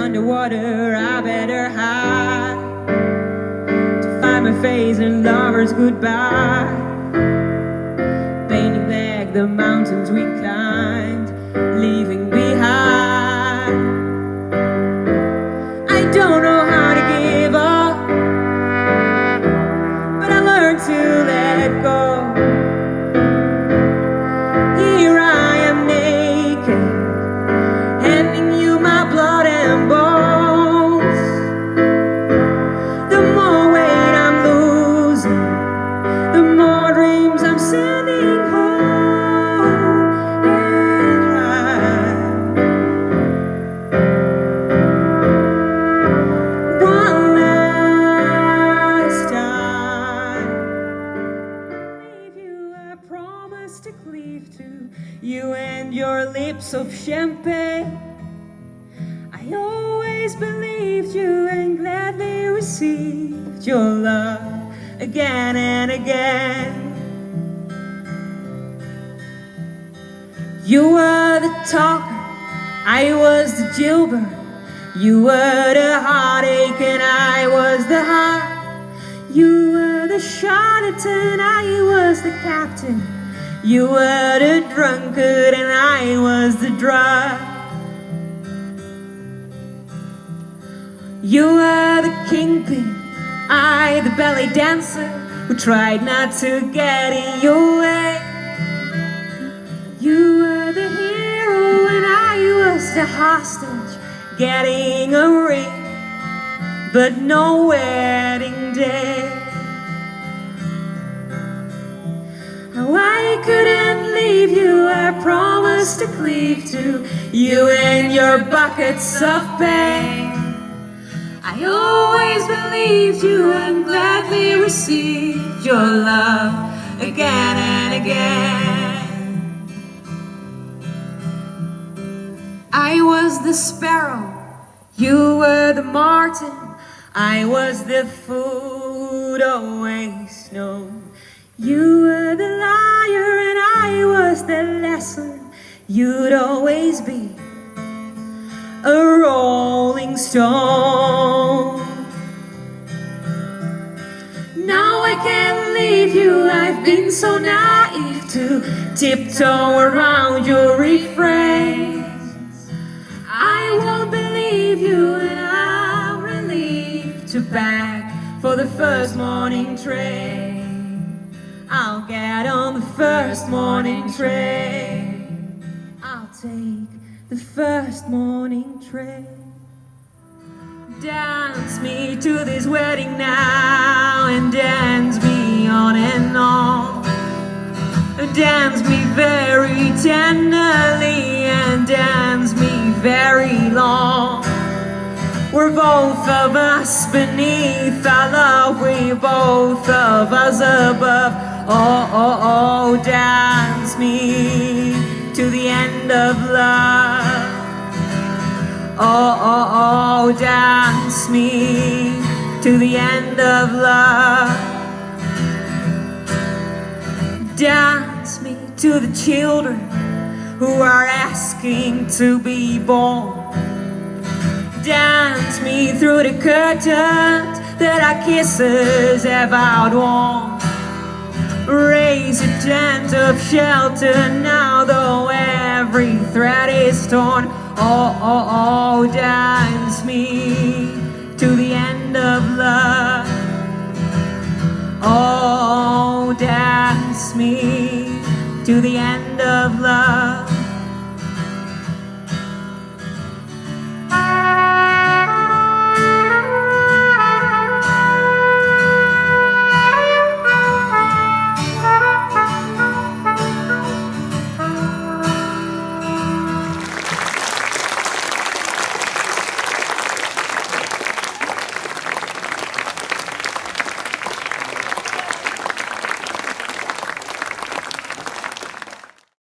underwater, I better hide to find my face and lovers goodbye. Painting back the mountains we climbed, leaving behind. I don't know how to give up, but I learned to let go. Here I am naked, handing you my blood and bones. The more weight I'm losing, the more dreams I'm sending home and high. One last time, leave you, I promise to cleave to you and your lips of champagne. I always believed you and gladly received your love again and again. You were the talker, I was the jailbird. You were the heartache and I was the heart. You were the charlatan, I was the captain. You were the drunkard and I was the drug. You were the kingpin, I the ballet dancer who tried not to get in your way. You were the hero and I was the hostage, getting a ring but no wedding day. Oh, I couldn't leave you, I promised to cleave to you and your buckets of pain. I always believed you and gladly received your love again and again. I was the sparrow, you were the martin. I was the food always known. You were the liar and I was the lesson. You'd always be a rolling stone. Now I can't leave you, I've been so naive to tiptoe around your refrains. I won't believe you and I'm relieved to beg for the first morning train. I'll get on the first morning train. I'll take the first morning train. Dance me to this wedding now and dance me on and on. Dance me very tenderly and dance me very long. We're both of us beneath our love, we're both of us above. Oh, oh, oh, dance me to the end of love. Oh, oh, oh, dance me to the end of love. Dance me to the children who are asking to be born. Dance me through the curtains that our kisses have outworn. Raise a tent of shelter now, though every thread is torn. Oh, oh, oh, dance me to the end of love. Oh, dance me to the end of love.